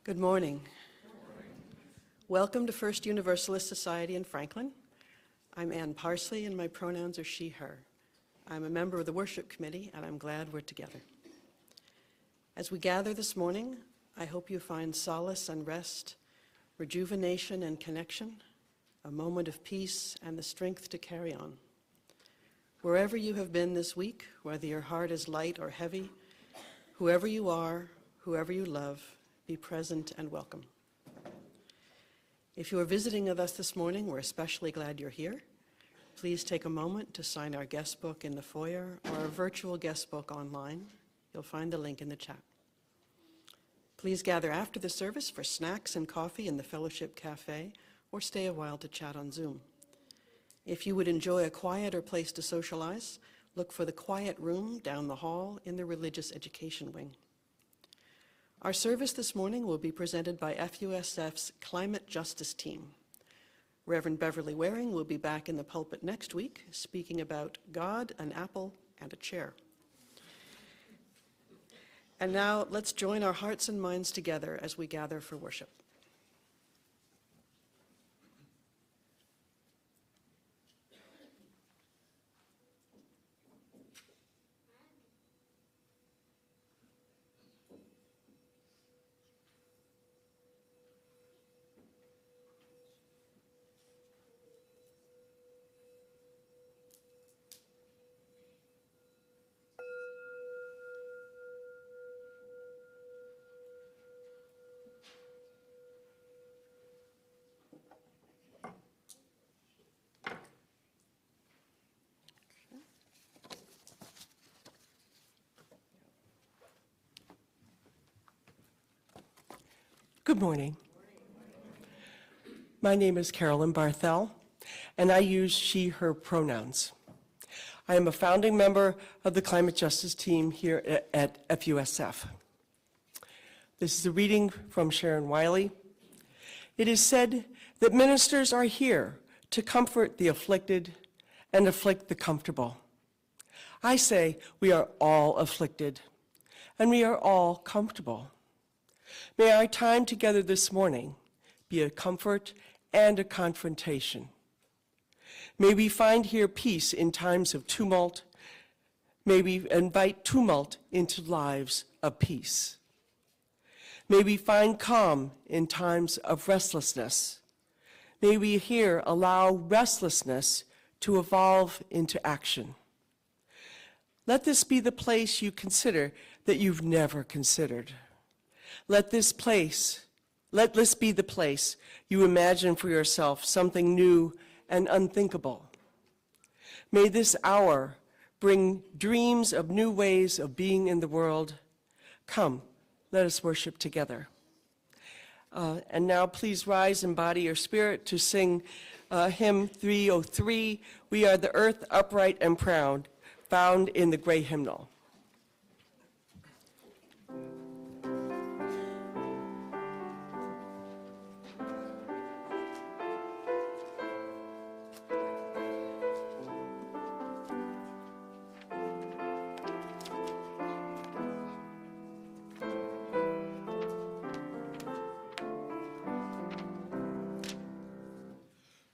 Good morning. Welcome to First Universalist Society in Franklin. I'm Ann Parsley and my pronouns are she, her. I'm a member of the worship committee and I'm glad we're together. As we gather this morning, I hope you find solace and rest, rejuvenation and connection, a moment of peace and the strength to carry on. Wherever you have been this week, whether your heart is light or heavy, whoever you are, whoever you love, be present and welcome. If you are visiting with us this morning, we're especially glad you're here. Please take a moment to sign our guest book in the foyer or our virtual guest book online. You'll find the link in the chat. Please gather after the service for snacks and coffee in the Fellowship Cafe or stay a while to chat on Zoom. If you would enjoy a quieter place to socialize, look for the quiet room down the hall in the Religious Education Wing. Our service this morning will be presented by FUSF's Climate Justice Team. Reverend Beverly Waring will be back in the pulpit next week speaking about God, an apple, and a chair. And now let's join our hearts and minds together as we gather for worship. Good morning. My name is Carolyn Barthel, and I use she, her pronouns. I am a founding member of the Climate Justice Team here at FUSF. This is a reading from Sharon Wiley. It is said that ministers are here to comfort the afflicted and afflict the comfortable. I say we are all afflicted, and we are all comfortable. May our time together this morning be a comfort and a confrontation. May we find here peace in times of tumult. May we invite tumult into lives of peace. May we find calm in times of restlessness. May we here allow restlessness to evolve into action. Let this be the place you consider that you've never considered. Let this be the place you imagine for yourself something new and unthinkable. May this hour bring dreams of new ways of being in the world. Come, let us worship together. And now please rise in body or spirit to sing hymn 303, We Are the Earth, Upright and Proud, found in the Gray Hymnal.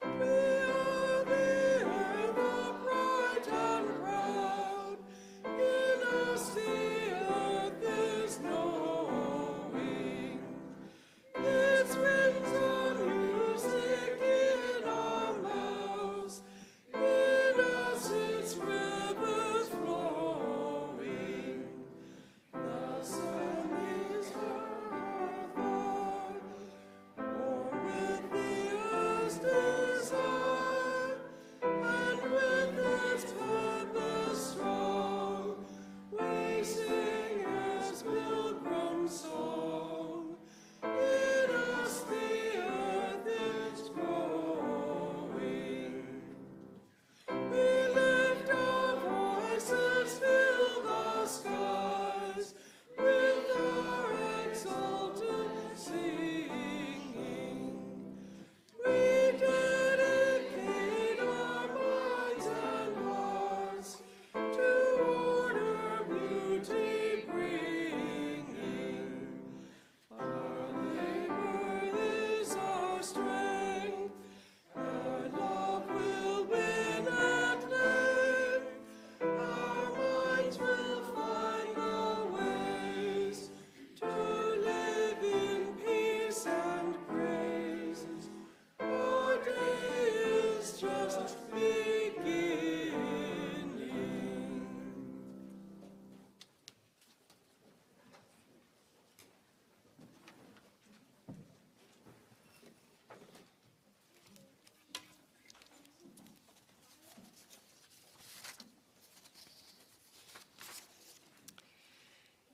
We are the earth, upright and proud, in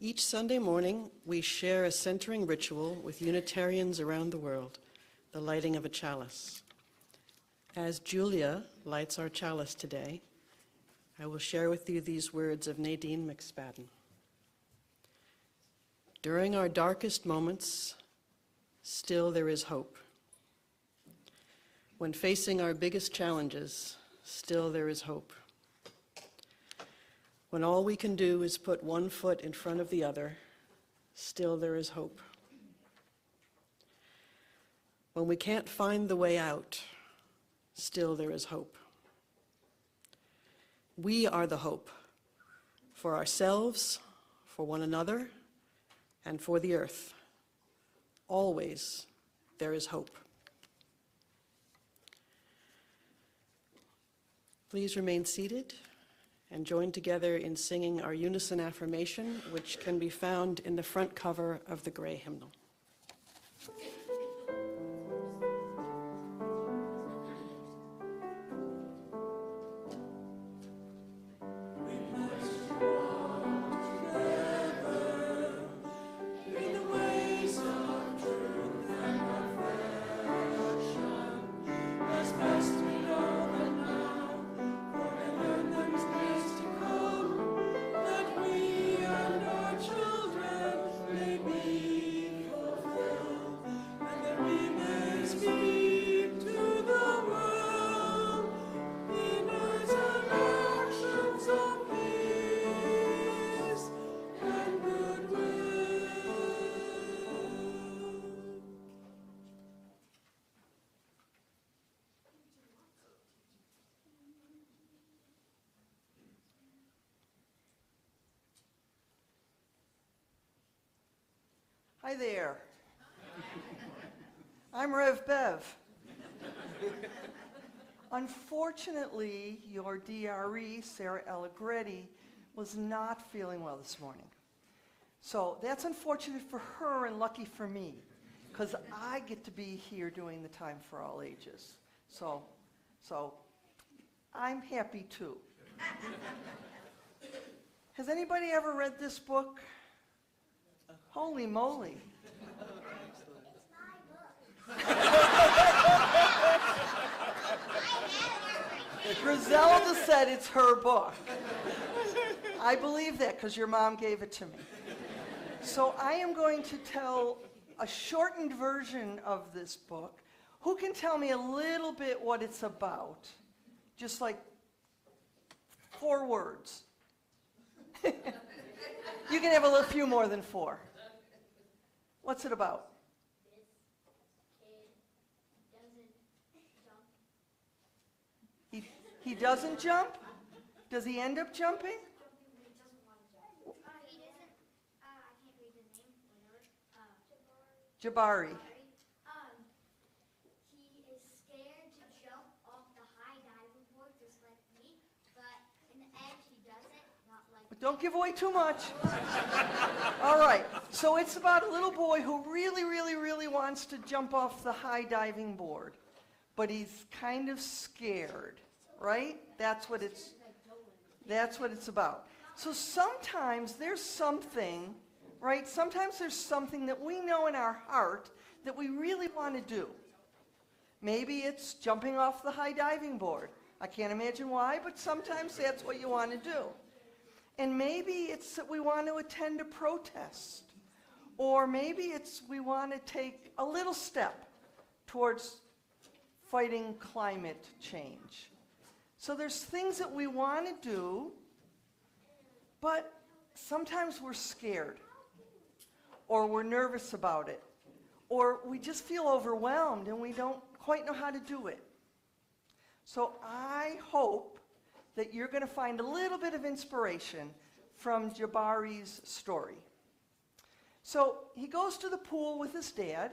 Each Sunday morning, we share a centering ritual with Unitarians around the world, the lighting of a chalice. As Julia lights our chalice today, I will share with you these words of Nadine McSpadden. During our darkest moments, still there is hope. When facing our biggest challenges, still there is hope. When all we can do is put one foot in front of the other, still there is hope. When we can't find the way out, still there is hope. We are the hope for ourselves, for one another, and for the earth. Always there is hope. Please remain seated and join together in singing our unison affirmation, which can be found in the front cover of the gray hymnal. Hi there. I'm Rev Bev. Unfortunately, your DRE, Sarah Allegretti, was not feeling well this morning. So that's unfortunate for her and lucky for me, because I get to be here doing the Time for All Ages. So I'm happy too. Has anybody ever read this book? Holy moly. Griselda said it's her book. I believe that because your mom gave it to me. So I am going to tell a shortened version of this book. Who can tell me a little bit what it's about? Just like 4 words. You can have a few more than 4. What's it about? He doesn't jump? Does he end up jumping? Jabari. He is scared to jump off the high diving board just like me, but in the end he does it, not like But don't give away too much. All right, so it's about a little boy who really, really, really wants to jump off the high diving board, but he's kind of scared, right? That's what it's about. So sometimes there's something, right? Sometimes there's something that we know in our heart that we really want to do. Maybe it's jumping off the high diving board. I can't imagine why, but sometimes that's what you want to do. And maybe it's that we want to attend a protest. Or maybe it's we want to take a little step towards fighting climate change. So there's things that we want to do, but sometimes we're scared, or we're nervous about it, or we just feel overwhelmed and we don't quite know how to do it. So I hope that you're going to find a little bit of inspiration from Jabari's story. So he goes to the pool with his dad,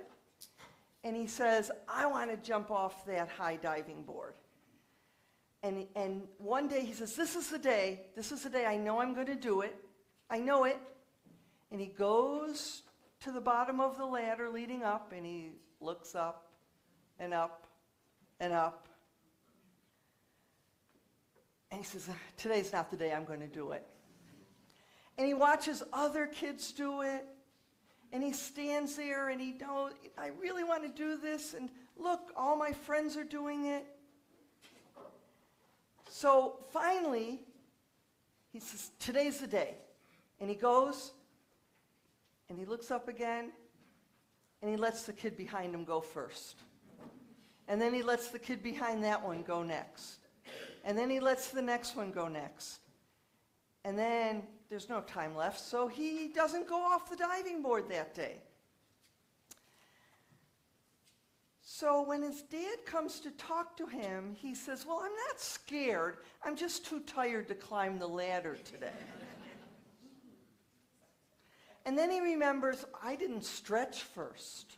and he says, I want to jump off that high diving board. And one day he says, this is the day I know I'm going to do it. I know it. And he goes to the bottom of the ladder leading up, and he looks up and up and up. And he says, today's not the day I'm going to do it. And he watches other kids do it. And he stands there and he knows, I really want to do this. And look, all my friends are doing it. So finally, he says, today's the day. And he goes and he looks up again and he lets the kid behind him go first. And then he lets the kid behind that one go next. And then he lets the next one go next. And then there's no time left, so he doesn't go off the diving board that day. So when his dad comes to talk to him, he says, well, I'm not scared. I'm just too tired to climb the ladder today. And then he remembers, I didn't stretch first.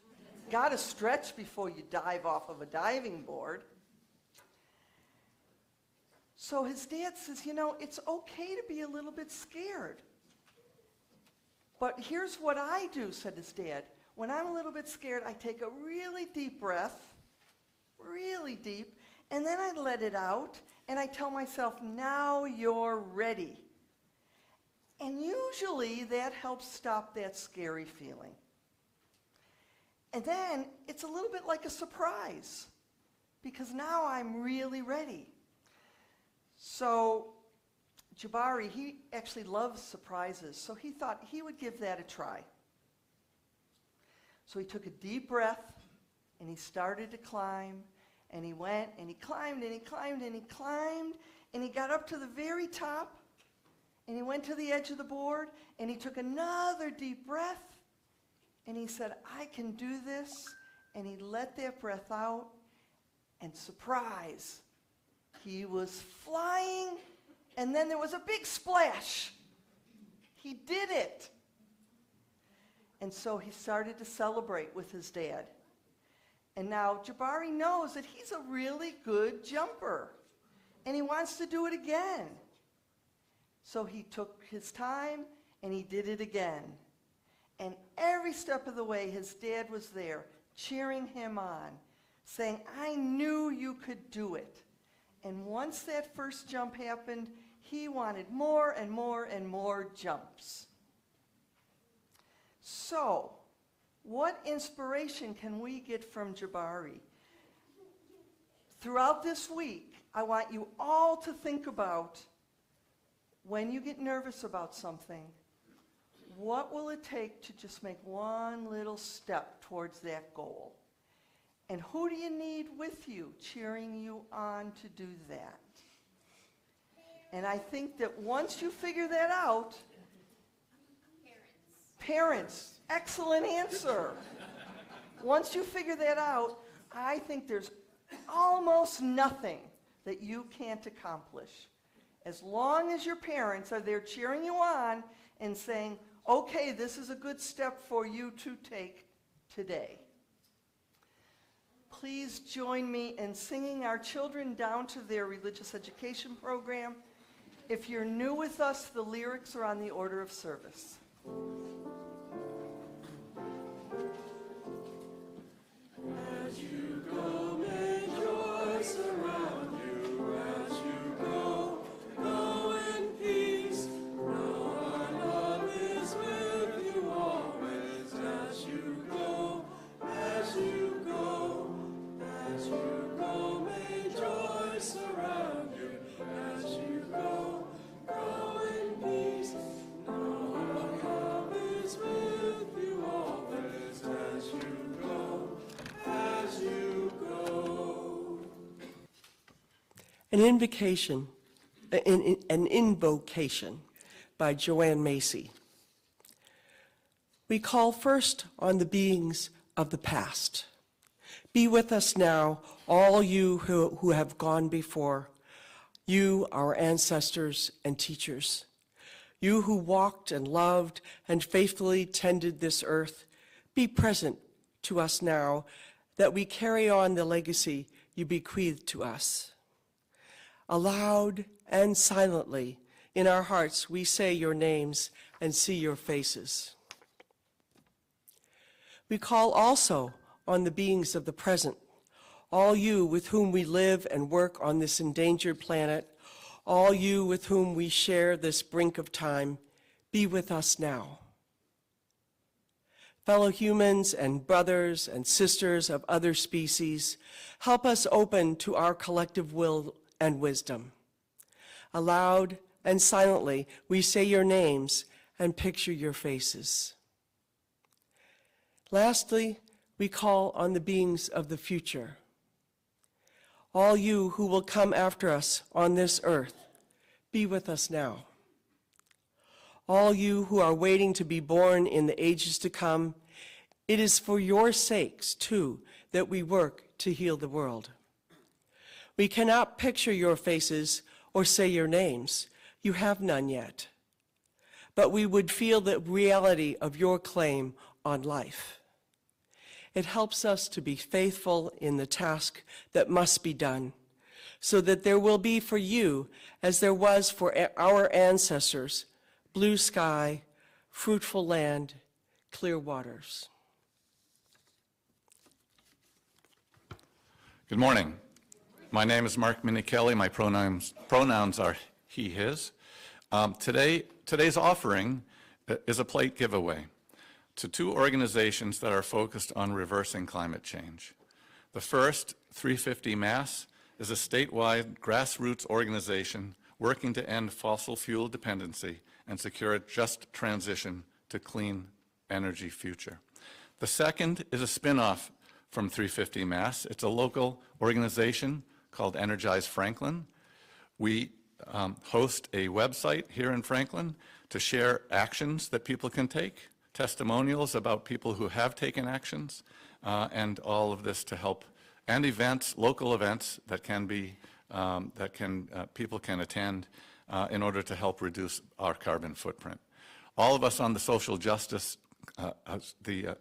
Got to stretch before you dive off of a diving board. So his dad says, you know, it's okay to be a little bit scared. But here's what I do, said his dad. When I'm a little bit scared, I take a really deep breath, really deep, and then I let it out, and I tell myself, now you're ready. And usually that helps stop that scary feeling. And then it's a little bit like a surprise, because now I'm really ready. So Jabari, he actually loves surprises, so he thought he would give that a try. So he took a deep breath, and he started to climb, and he went, and he climbed, and he climbed, and he climbed, and he got up to the very top, and he went to the edge of the board, and he took another deep breath, and he said, I can do this, and he let that breath out, and surprise, he was flying, and then there was a big splash. He did it. And so he started to celebrate with his dad. And now Jabari knows that he's a really good jumper, and he wants to do it again. So he took his time, and he did it again. And every step of the way, his dad was there, cheering him on, saying, I knew you could do it. And once that first jump happened, he wanted more and more and more jumps. So, what inspiration can we get from Jabari? Throughout this week, I want you all to think about when you get nervous about something, what will it take to just make one little step towards that goal? And who do you need with you, cheering you on to do that? And I think that once you figure that out, parents, excellent answer. Once you figure that out, I think there's almost nothing that you can't accomplish. As long as your parents are there cheering you on and saying, okay, this is a good step for you to take today. Please join me in singing our children down to their religious education program. If you're new with us, the lyrics are on the order of service. As you go, may joy surround you. As you go, go in peace. Know our love is with you always. As you go, as you go, as you go, may joy surround you. As you go, go in peace. Know our love is with you always. As you go, as you go. An invocation by Joanne Macy. We call first on the beings of the past. Be with us now, all you who have gone before, you, our ancestors and teachers, you who walked and loved and faithfully tended this earth. Be present to us now, that we carry on the legacy you bequeathed to us. Aloud and silently, in our hearts, we say your names and see your faces. We call also on the beings of the present, all you with whom we live and work on this endangered planet, all you with whom we share this brink of time. be with us now. Fellow humans and brothers and sisters of other species, help us open to our collective will and wisdom. Aloud and silently, we say your names and picture your faces. Lastly, we call on the beings of the future. All you who will come after us on this earth, be with us now. All you who are waiting to be born in the ages to come, it is for your sakes, too, that we work to heal the world. We cannot picture your faces or say your names. You have none yet. But we would feel the reality of your claim on life. It helps us to be faithful in the task that must be done, so that there will be for you, as there was for our ancestors, blue sky, fruitful land, clear waters. Good morning. My name is Mark Minichelli. My pronouns are he, his. Today's offering is a plate giveaway to two organizations that are focused on reversing climate change. The first, 350 Mass, is a statewide grassroots organization working to end fossil fuel dependency and secure a just transition to clean energy future. The second is a spin-off from 350 Mass. It's a local organization called Energize Franklin. We host a website here in Franklin to share actions that people can take, testimonials about people who have taken actions, and all of this to help, and events, local events that can be, people can attend in order to help reduce our carbon footprint. All of us on the social justice, the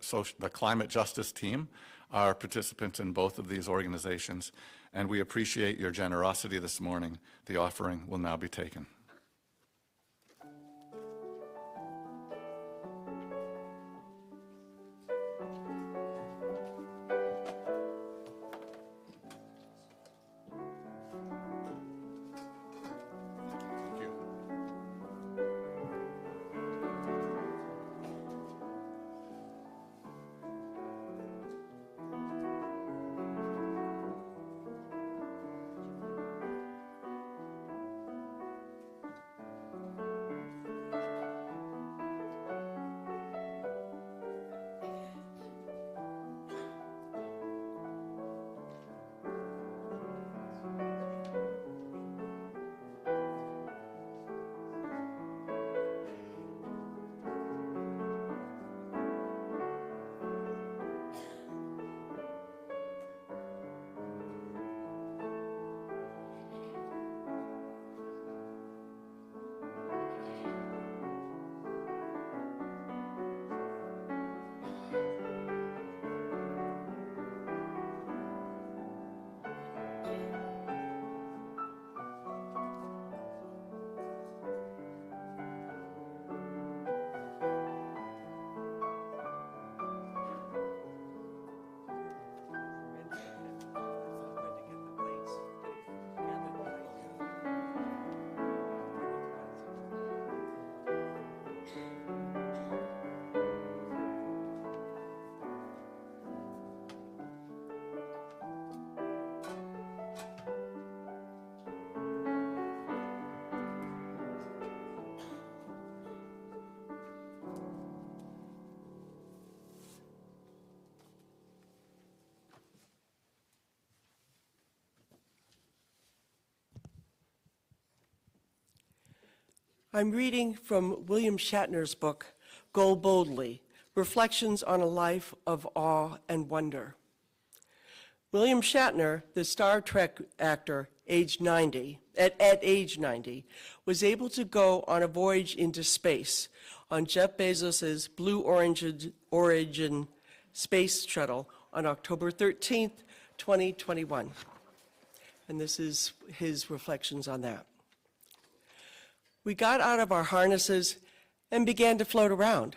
climate justice team are participants in both of these organizations, and we appreciate your generosity this morning. The offering will now be taken. I'm reading from William Shatner's book, Go Boldly, Reflections on a Life of Awe and Wonder. William Shatner, the Star Trek actor, at age 90, was able to go on a voyage into space on Jeff Bezos's Blue Origin space shuttle on October 13th, 2021. And this is his reflections on that. We got out of our harnesses and began to float around.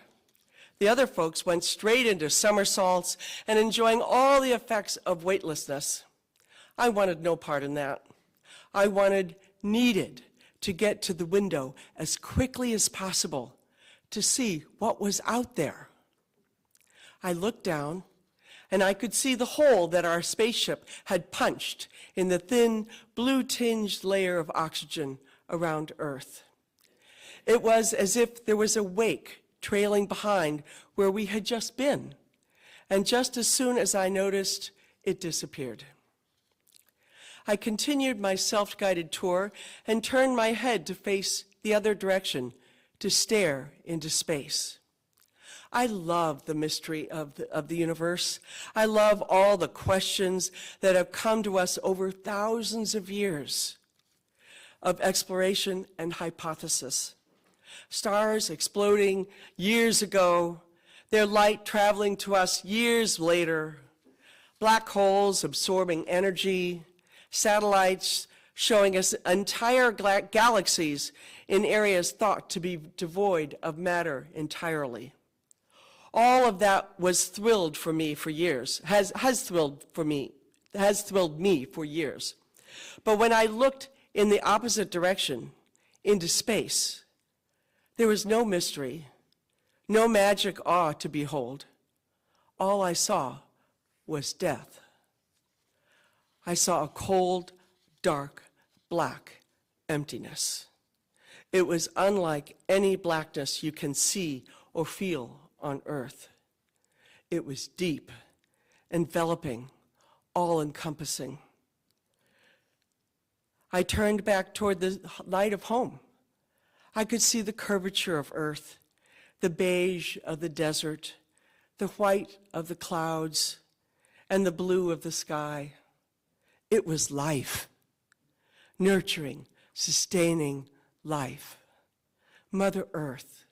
The other folks went straight into somersaults and enjoying all the effects of weightlessness. I wanted no part in that. I needed to get to the window as quickly as possible to see what was out there. I looked down, and I could see the hole that our spaceship had punched in the thin, blue-tinged layer of oxygen around Earth. It was as if there was a wake trailing behind where we had just been, and just as soon as I noticed, it disappeared. I continued my self-guided tour and turned my head to face the other direction, to stare into space. I love the mystery of the universe. I love all the questions that have come to us over thousands of years of exploration and hypothesis. Stars exploding years ago, their light traveling to us years later, black holes absorbing energy, satellites showing us entire galaxies in areas thought to be devoid of matter entirely. All of that was thrilled for me for years, has thrilled me for years. But when I looked in the opposite direction, into space, there was no mystery, no magic awe to behold. All I saw was death. I saw a cold, dark, black emptiness. It was unlike any blackness you can see or feel on Earth. It was deep, enveloping, all-encompassing. I turned back toward the light of home. I could see the curvature of Earth, the beige of the desert, the white of the clouds, and the blue of the sky. It was life, nurturing, sustaining life. Mother Earth,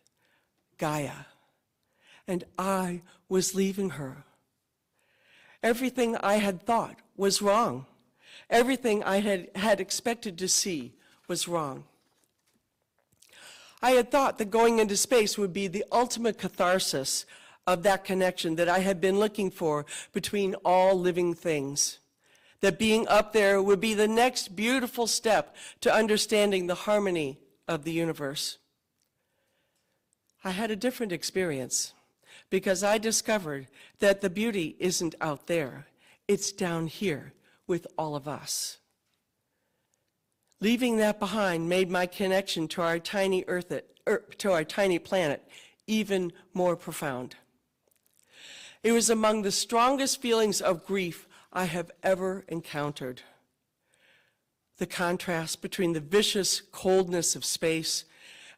Gaia. And I was leaving her. Everything I had thought was wrong. Everything I had expected to see was wrong. I had thought that going into space would be the ultimate catharsis of that connection that I had been looking for between all living things. That being up there would be the next beautiful step to understanding the harmony of the universe. I had a different experience because I discovered that the beauty isn't out there, it's down here with all of us. Leaving that behind made my connection to our tiny planet even more profound. It was among the strongest feelings of grief I have ever encountered. The contrast between the vicious coldness of space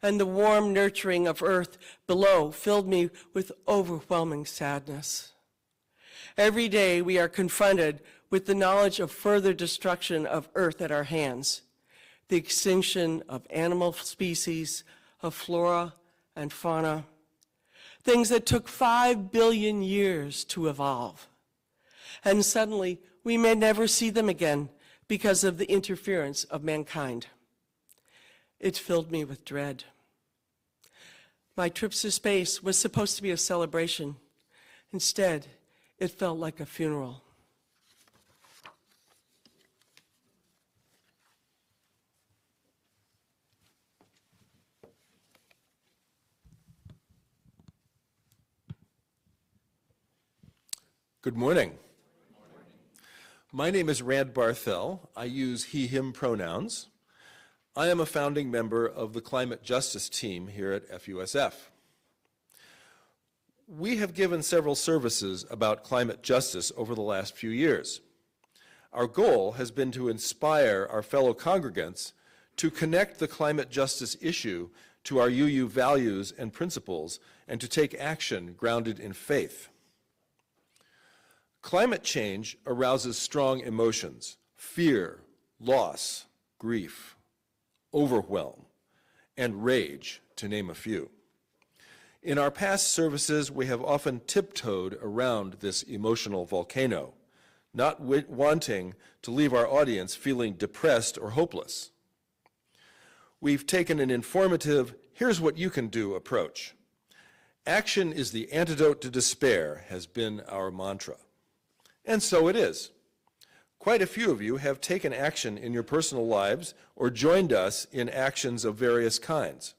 and the warm nurturing of Earth below filled me with overwhelming sadness. Every day we are confronted with the knowledge of further destruction of Earth at our hands, the extinction of animal species, of flora and fauna, things that took 5 billion years to evolve. And suddenly we may never see them again because of the interference of mankind. It filled me with dread. My trips to space was supposed to be a celebration. Instead, it felt like a funeral. Good morning. My name is Rand Barthel. I use he, him pronouns. I am a founding member of the Climate Justice team here at FUSF. We have given several services about climate justice over the last few years. Our goal has been to inspire our fellow congregants to connect the climate justice issue to our UU values and principles and to take action grounded in faith. Climate change arouses strong emotions: fear, loss, grief, overwhelm, and rage, to name a few. In our past services, we have often tiptoed around this emotional volcano, not wanting to leave our audience feeling depressed or hopeless. We've taken an informative, here's what you can do approach. Action is the antidote to despair has been our mantra. And so it is. Quite a few of you have taken action in your personal lives or joined us in actions of various kinds.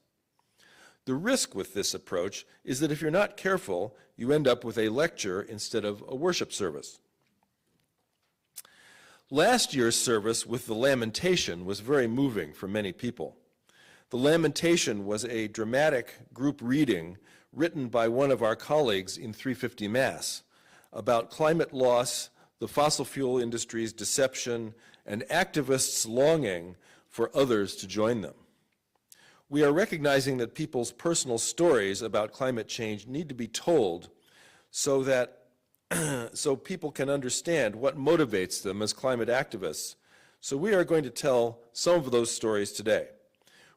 The risk with this approach is that if you're not careful, you end up with a lecture instead of a worship service. Last year's service with the Lamentation was very moving for many people. The Lamentation was a dramatic group reading written by one of our colleagues in 350 Mass about climate loss, the fossil fuel industry's deception, and activists' longing for others to join them. We are recognizing that people's personal stories about climate change need to be told so that so people can understand what motivates them as climate activists. So we are going to tell some of those stories today.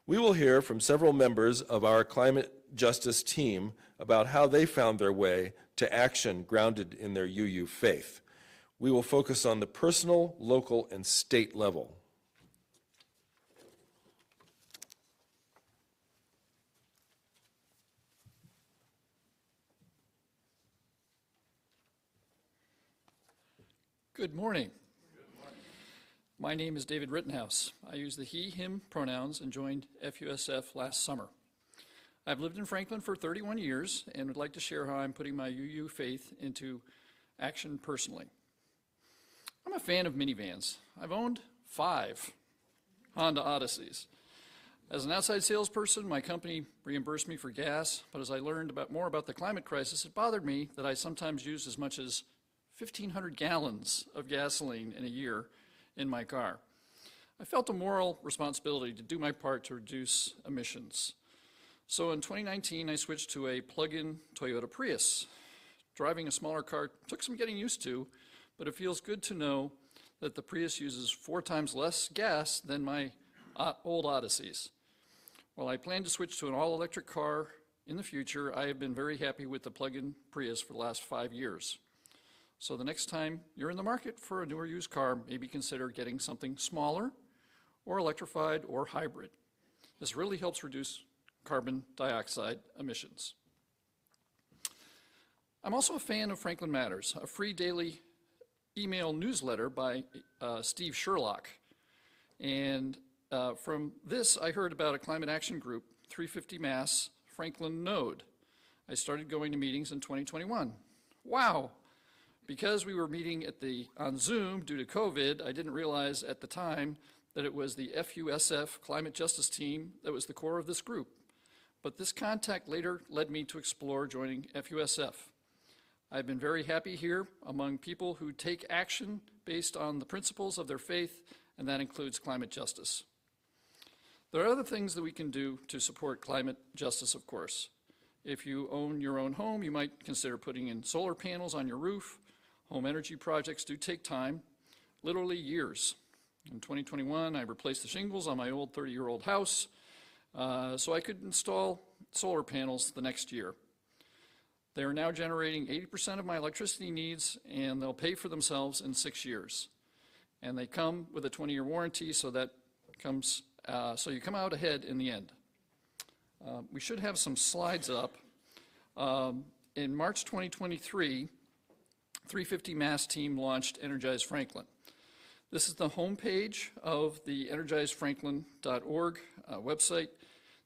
We will hear from several members of our climate justice team about how they found their way to action grounded in their UU faith. We will focus on the personal, local, and state level. Good morning. My name is David Rittenhouse. I use the he, him pronouns and joined FUSF last summer. I've lived in Franklin for 31 years and would like to share how I'm putting my UU faith into action personally. I'm a fan of minivans. I've owned 5 Honda Odysseys. As an outside salesperson, my company reimbursed me for gas, but as I learned more about the climate crisis, it bothered me that I sometimes used as much as 1,500 gallons of gasoline in a year in my car. I felt a moral responsibility to do my part to reduce emissions. So in 2019, I switched to a plug-in Toyota Prius. Driving a smaller car took some getting used to, but it feels good to know that the Prius uses 4 times less gas than my old Odysseys. While I plan to switch to an all-electric car in the future, I have been very happy with the plug-in Prius for the last 5 years. So the next time you're in the market for a newer used car, maybe consider getting something smaller or electrified or hybrid. This really helps reduce carbon dioxide emissions. I'm also a fan of Franklin Matters, a free daily email newsletter by Steve Sherlock. And from this, I heard about a climate action group, 350 Mass Franklin Node. I started going to meetings in 2021. Wow! Because we were meeting on Zoom due to COVID, I didn't realize at the time that it was the FUSF Climate Justice Team that was the core of this group. But this contact later led me to explore joining FUSF. I've been very happy here among people who take action based on the principles of their faith, and that includes climate justice. There are other things that we can do to support climate justice, of course. If you own your own home, you might consider putting in solar panels on your roof. Home energy projects do take time, literally years. In 2021, I replaced the shingles on my old 30-year-old house so I could install solar panels the next year. They are now generating 80% of my electricity needs, and they'll pay for themselves in 6 years. And they come with a 20-year warranty, so you come out ahead in the end. We should have some slides up. In March 2023, 350 Mass team launched Energize Franklin. This is the homepage of the energizefranklin.org website.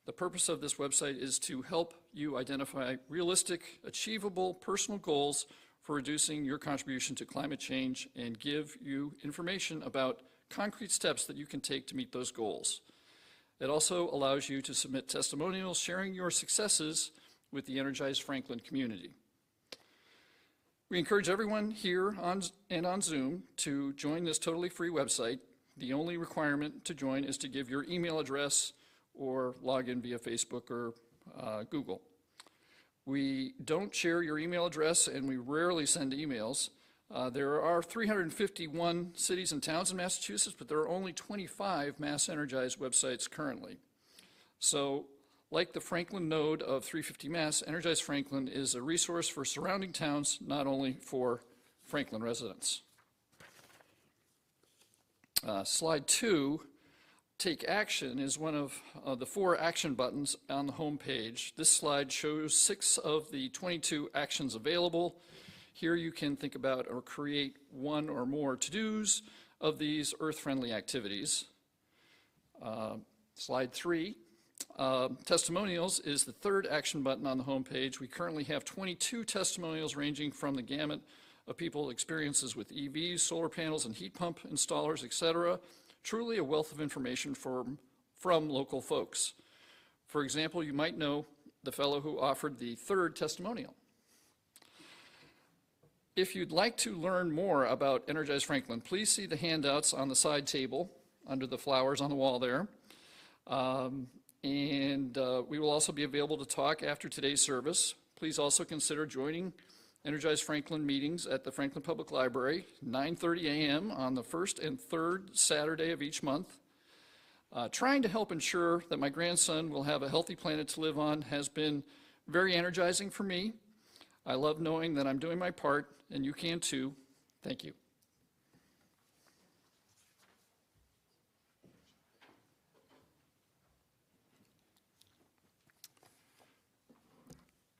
The purpose of this website is to help you identify realistic, achievable personal goals for reducing your contribution to climate change and give you information about concrete steps that you can take to meet those goals. It also allows you to submit testimonials sharing your successes with the Energize Franklin community. We encourage everyone here on Zoom to join this totally free website. The only requirement to join is to give your email address or log in via Facebook or Google. We don't share your email address and we rarely send emails. There are 351 cities and towns in Massachusetts, but there are only 25 Mass Energized websites currently. So, like the Franklin node of 350 Mass, Energize Franklin is a resource for surrounding towns, not only for Franklin residents. Slide 2, Take Action, is one of the 4 action buttons on the home page. This slide shows 6 of the 22 actions available. Here you can think about or create 1 or more to-dos of these earth-friendly activities. Slide 3, Testimonials is the third action button on the homepage. We currently have 22 testimonials ranging from the gamut of people experiences with EVs, solar panels, and heat pump installers, etc. Truly a wealth of information from local folks. For example, you might know the fellow who offered the third testimonial. If you'd like to learn more about Energize Franklin, please see the handouts on the side table under the flowers on the wall there. We will also be available to talk after today's service. Please also consider joining Energize Franklin meetings at the Franklin Public Library, 9:30 a.m. on the first and third Saturday of each month. Trying to help ensure that my grandson will have a healthy planet to live on has been very energizing for me. I love knowing that I'm doing my part, and you can too. Thank you.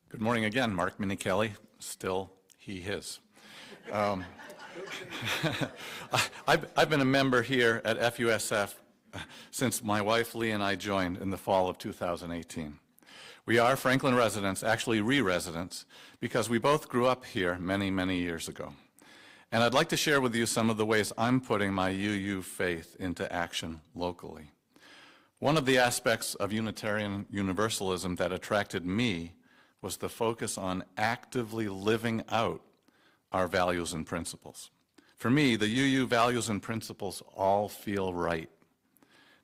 Good morning again, Mark Minichelli, still he, his. I've been a member here at FUSF since my wife Lee and I joined in the fall of 2018. We are Franklin residents, actually re-residents, because we both grew up here many, many years ago. And I'd like to share with you some of the ways I'm putting my UU faith into action locally. One of the aspects of Unitarian Universalism that attracted me was the focus on actively living out our values and principles. For me, the UU values and principles all feel right.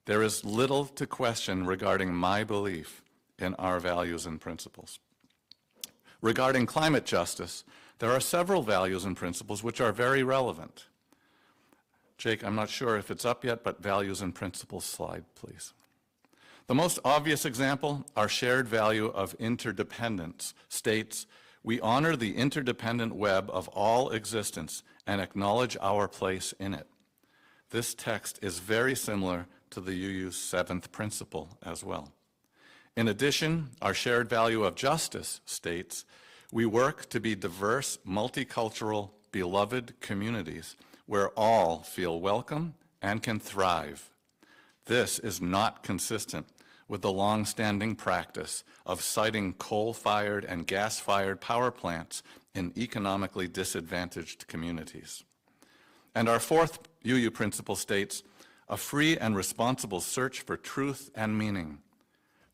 There is little to question regarding my belief in our values and principles. Regarding climate justice, there are several values and principles which are very relevant. Jake, I'm not sure if it's up yet, but values and principles slide, please. The most obvious example, our shared value of interdependence, states, "We honor the interdependent web of all existence and acknowledge our place in it." This text is very similar to the UU's seventh principle as well. In addition, our shared value of justice states, "We work to be diverse, multicultural, beloved communities where all feel welcome and can thrive." This is not consistent with the long-standing practice of citing coal-fired and gas-fired power plants in economically disadvantaged communities. And our fourth UU principle states, "A free and responsible search for truth and meaning."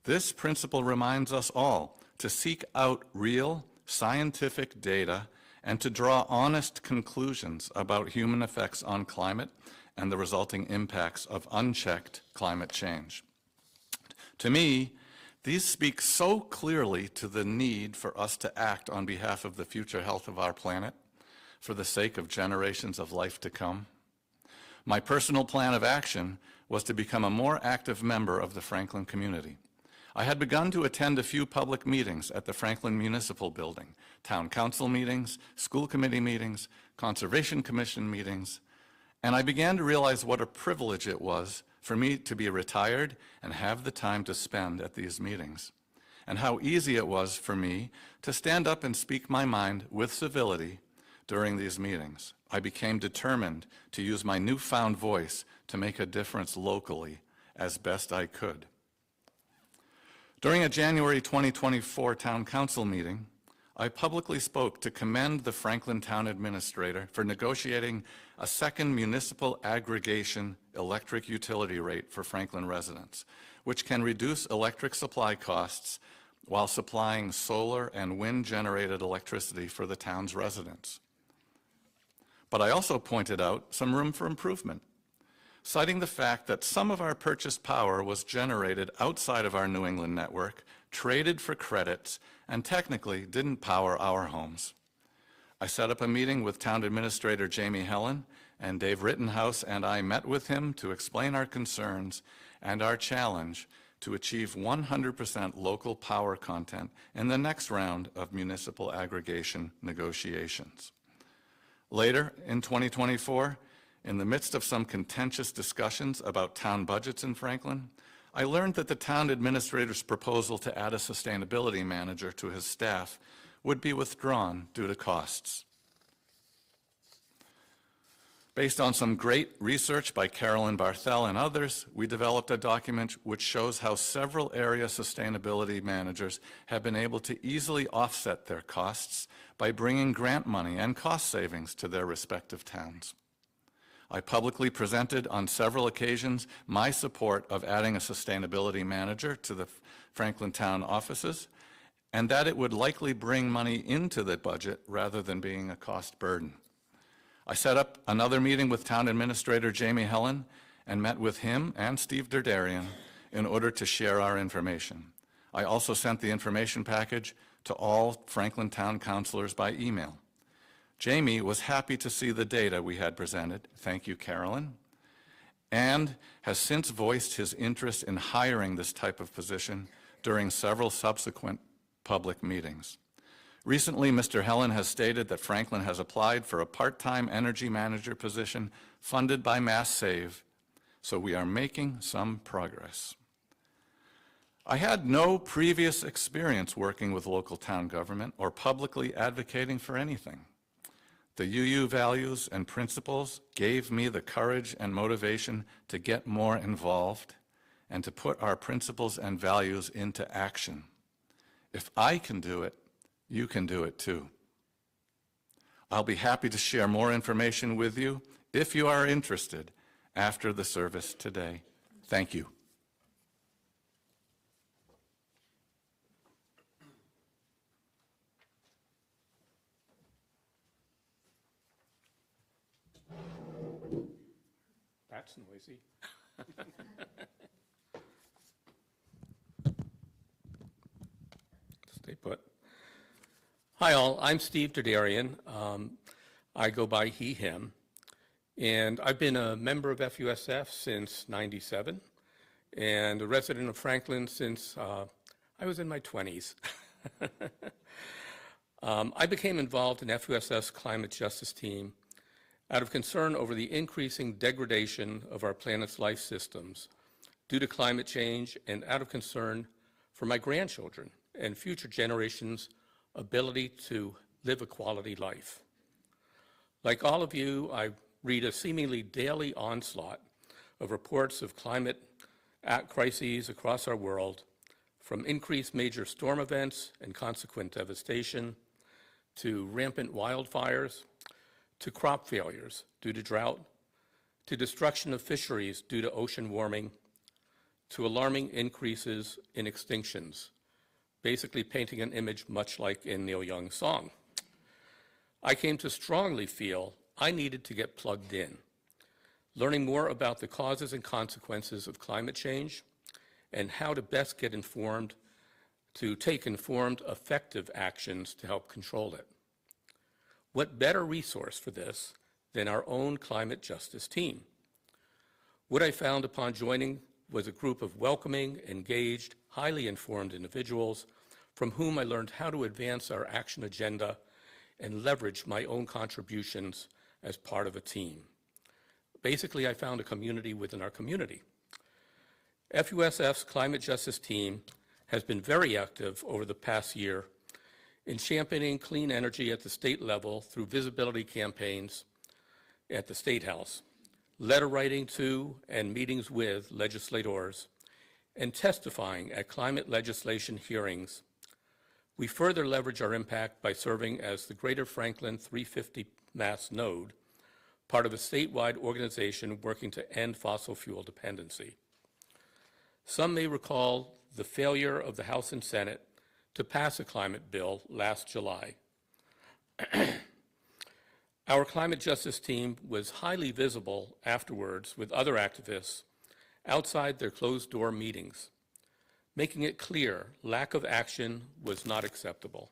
This principle reminds us all to seek out real, scientific data and to draw honest conclusions about human effects on climate and the resulting impacts of unchecked climate change. To me, these speak so clearly to the need for us to act on behalf of the future health of our planet, for the sake of generations of life to come. My personal plan of action was to become a more active member of the Franklin community. I had begun to attend a few public meetings at the Franklin Municipal Building, town council meetings, school committee meetings, conservation commission meetings, and I began to realize what a privilege it was for me to be retired and have the time to spend at these meetings, and how easy it was for me to stand up and speak my mind with civility during these meetings. I became determined to use my newfound voice to make a difference locally as best I could. During a January 2024 Town Council meeting, I publicly spoke to commend the Franklin Town Administrator for negotiating a second municipal aggregation electric utility rate for Franklin residents, which can reduce electric supply costs while supplying solar and wind-generated electricity for the town's residents. But I also pointed out some room for improvement, citing the fact that some of our purchased power was generated outside of our New England network, traded for credits, and technically didn't power our homes. I set up a meeting with Town Administrator Jamie Helen, and Dave Rittenhouse and I met with him to explain our concerns and our challenge to achieve 100% local power content in the next round of municipal aggregation negotiations. Later in 2024, in the midst of some contentious discussions about town budgets in Franklin, I learned that the town administrator's proposal to add a sustainability manager to his staff would be withdrawn due to costs. Based on some great research by Carolyn Barthel and others, we developed a document which shows how several area sustainability managers have been able to easily offset their costs by bringing grant money and cost savings to their respective towns. I publicly presented on several occasions my support of adding a sustainability manager to the Franklin Town offices, and that it would likely bring money into the budget rather than being a cost burden. I set up another meeting with Town Administrator Jamie Helen and met with him and Steve Derderian in order to share our information. I also sent the information package to all Franklin Town councilors by email. Jamie was happy to see the data we had presented, thank you, Carolyn, and has since voiced his interest in hiring this type of position during several subsequent public meetings. Recently, Mr. Helen has stated that Franklin has applied for a part-time energy manager position funded by Mass Save, so we are making some progress. I had no previous experience working with local town government or publicly advocating for anything. The UU values and principles gave me the courage and motivation to get more involved and to put our principles and values into action. If I can do it, you can do it too. I'll be happy to share more information with you if you are interested after the service today. Thank you. That's noisy. Stay put. Hi all, I'm Steve Derderian. I go by he, him, and I've been a member of FUSF since '97 and a resident of Franklin since I was in my 20s. I became involved in FUSF's climate justice team out of concern over the increasing degradation of our planet's life systems due to climate change and out of concern for my grandchildren and future generations' ability to live a quality life. Like all of you, I read a seemingly daily onslaught of reports of climate crises across our world, from increased major storm events and consequent devastation, to rampant wildfires, to crop failures due to drought, to destruction of fisheries due to ocean warming, to alarming increases in extinctions, basically painting an image much like in Neil Young's song. I came to strongly feel I needed to get plugged in, learning more about the causes and consequences of climate change and how to best get informed to take informed, effective actions to help control it. What better resource for this than our own climate justice team? What I found upon joining was a group of welcoming, engaged, highly informed individuals from whom I learned how to advance our action agenda and leverage my own contributions as part of a team. Basically, I found a community within our community. FUSF's climate justice team has been very active over the past year in championing clean energy at the state level through visibility campaigns at the State House, letter writing to and meetings with legislators, and testifying at climate legislation hearings. We further leverage our impact by serving as the Greater Franklin 350 Mass Node, part of a statewide organization working to end fossil fuel dependency. Some may recall the failure of the House and Senate to pass a climate bill last July. Our climate justice team was highly visible afterwards with other activists outside their closed-door meetings, making it clear lack of action was not acceptable.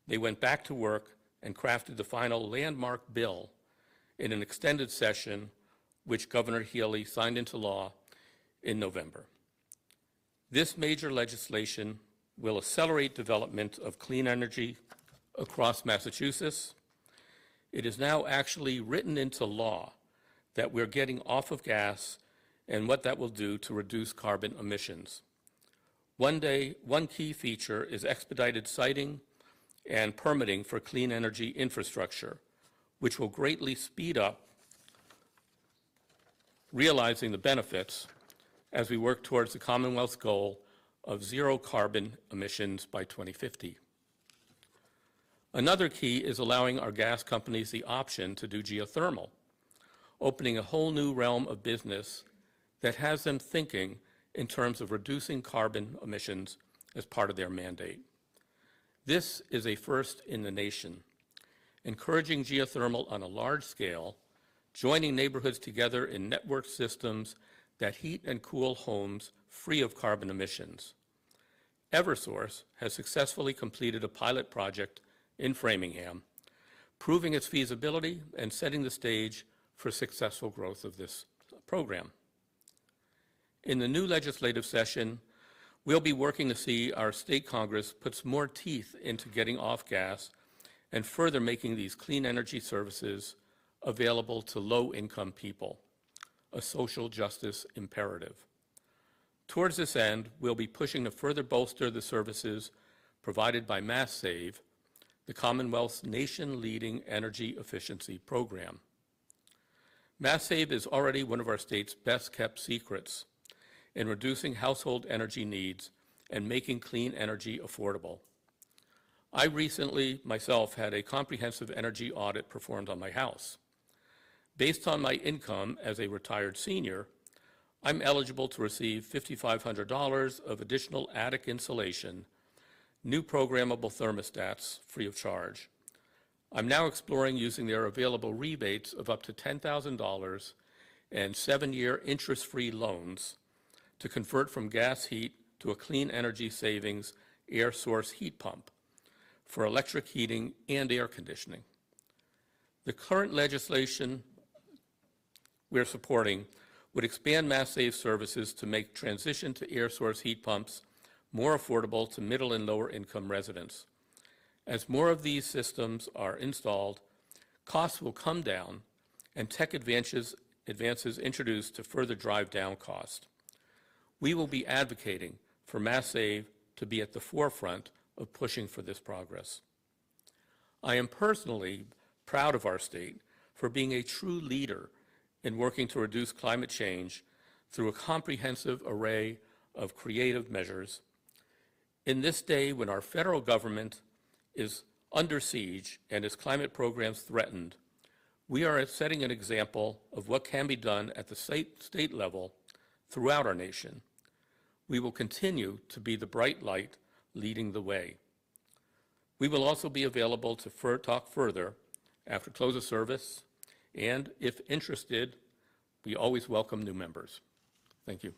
They went back to work and crafted the final landmark bill in an extended session, which Governor Healy signed into law in November. This major legislation will accelerate development of clean energy across Massachusetts. It is now actually written into law that we're getting off of gas and what that will do to reduce carbon emissions. One key feature is expedited siting and permitting for clean energy infrastructure, which will greatly speed up realizing the benefits as we work towards the Commonwealth's goal of zero carbon emissions by 2050. Another key is allowing our gas companies the option to do geothermal, opening a whole new realm of business that has them thinking in terms of reducing carbon emissions as part of their mandate. This is a first in the nation, encouraging geothermal on a large scale, joining neighborhoods together in network systems that heat and cool homes free of carbon emissions. Eversource has successfully completed a pilot project in Framingham, proving its feasibility and setting the stage for successful growth of this program. In the new legislative session, we'll be working to see our state Congress puts more teeth into getting off gas and further making these clean energy services available to low-income people, a social justice imperative. Towards this end, we'll be pushing to further bolster the services provided by MassSave, the Commonwealth's nation-leading energy efficiency program. MassSave is already one of our state's best-kept secrets in reducing household energy needs and making clean energy affordable. I recently, myself, had a comprehensive energy audit performed on my house. Based on my income as a retired senior, I'm eligible to receive $5,500 of additional attic insulation, new programmable thermostats free of charge. I'm now exploring using their available rebates of up to $10,000 and 7-year interest-free loans to convert from gas heat to a clean energy savings air source heat pump for electric heating and air conditioning. The current legislation we're supporting would expand MassSave services to make transition to air source heat pumps more affordable to middle and lower income residents. As more of these systems are installed, costs will come down and tech advances introduced to further drive down cost. We will be advocating for MassSave to be at the forefront of pushing for this progress. I am personally proud of our state for being a true leader in working to reduce climate change through a comprehensive array of creative measures. In this day when our federal government is under siege and its climate programs threatened, we are setting an example of what can be done at the state level throughout our nation. We will continue to be the bright light leading the way. We will also be available to talk further after close of service, and if interested, we always welcome new members. Thank you.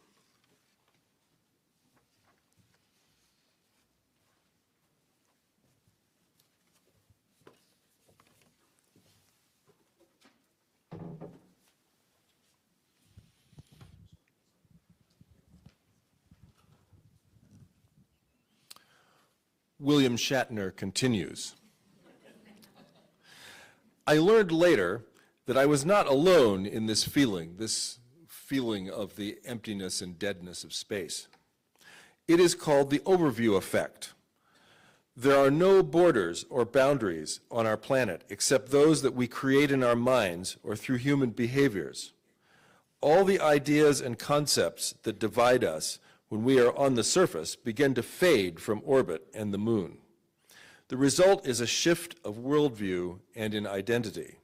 William Shatner continues. I learned later that I was not alone in this feeling of the emptiness and deadness of space. It is called the overview effect. There are no borders or boundaries on our planet except those that we create in our minds or through human behaviors. All the ideas and concepts that divide us when we are on the surface begin to fade from orbit and the moon. The result is a shift of worldview and in identity.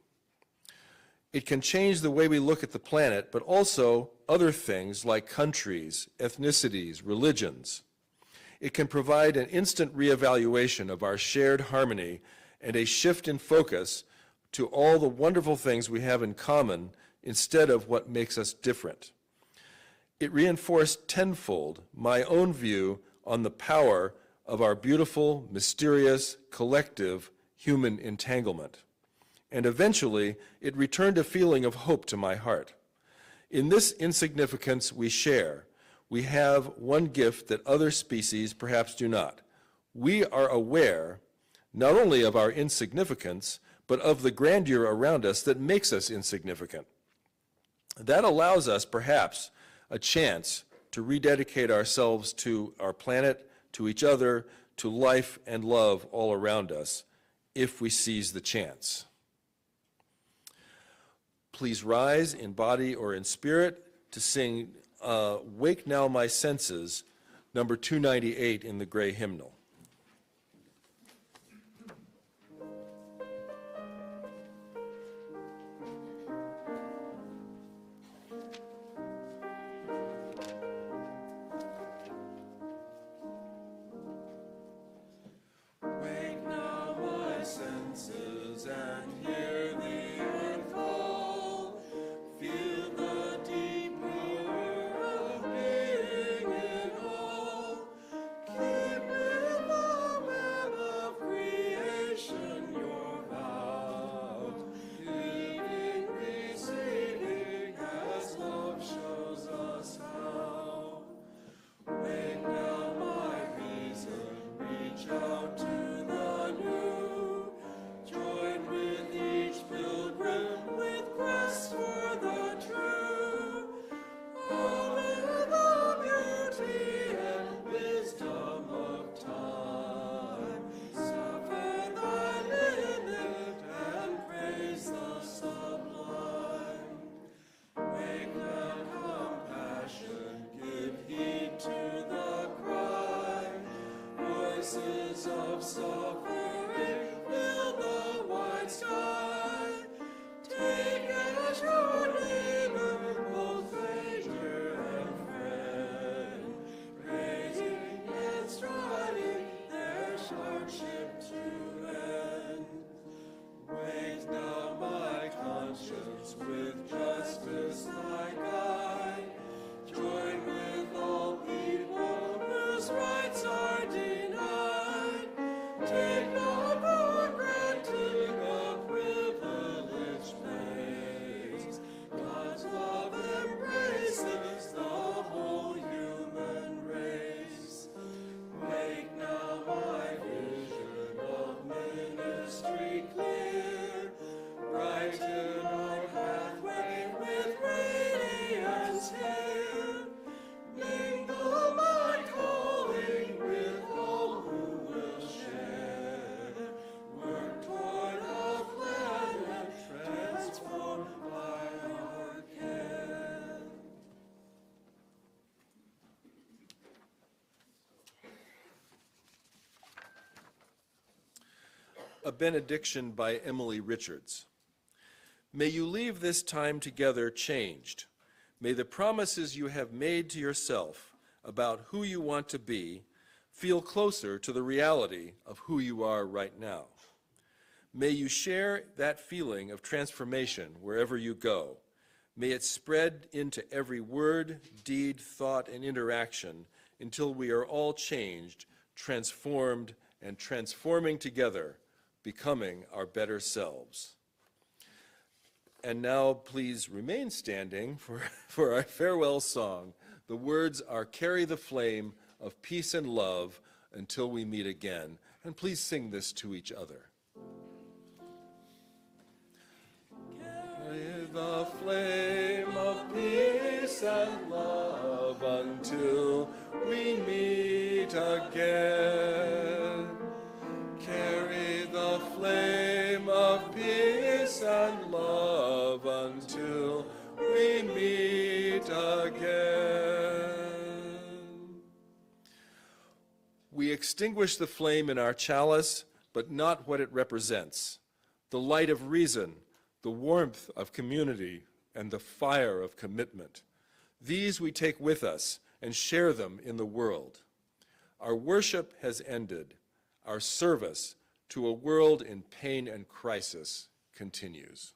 It can change the way we look at the planet, but also other things like countries, ethnicities, religions. It can provide an instant reevaluation of our shared harmony and a shift in focus to all the wonderful things we have in common instead of what makes us different. It reinforced tenfold my own view on the power of our beautiful, mysterious, collective human entanglement. And eventually, it returned a feeling of hope to my heart. In this insignificance we share, we have one gift that other species perhaps do not. We are aware not only of our insignificance, but of the grandeur around us that makes us insignificant. That allows us, perhaps, a chance to rededicate ourselves to our planet, to each other, to life and love all around us, if we seize the chance. Please rise in body or in spirit to sing Wake Now My Senses, number 298 in the Gray Hymnal. Wake now my senses and hear the earth call. Feel the deep power of being in all. Keep with the web of creation your vow. Leading, receding as love shows us how. Wake now my reason, reach out to the new. Join with each pilgrim with quest for the true. All with the beauty and wisdom of time. Suffer thy limit and praise the sublime. Wake now compassion, give heed to the cry. Voices of suffering fill the wide sky. Take as your neighbor both stranger and friend, praising and striving their hardship to end. Wake now my conscience with justice thy guide. Join with all people whose rights are denied. Take not for granted a privileged place. God's love embraces the whole human race. Wake now my vision of ministry clear. Brighten our pathway with radiance here. Mingle my calling with all who will share. Work toward a planet transformed by our care. A benediction by Emily Richards. May you leave this time together changed. May the promises you have made to yourself about who you want to be feel closer to the reality of who you are right now. May you share that feeling of transformation wherever you go. May it spread into every word, deed, thought, and interaction until we are all changed, transformed, and transforming together, becoming our better selves. And now please remain standing for our farewell song. The words are "Carry the flame of peace and love until we meet again." And please sing this to each other. Carry the flame of peace and love until we meet again. Carry the flame of peace and love until we meet again. We extinguish the flame in our chalice, but not what it represents. The light of reason, the warmth of community, and the fire of commitment. These we take with us and share them in the world. Our worship has ended. Our service to a world in pain and crisis continues.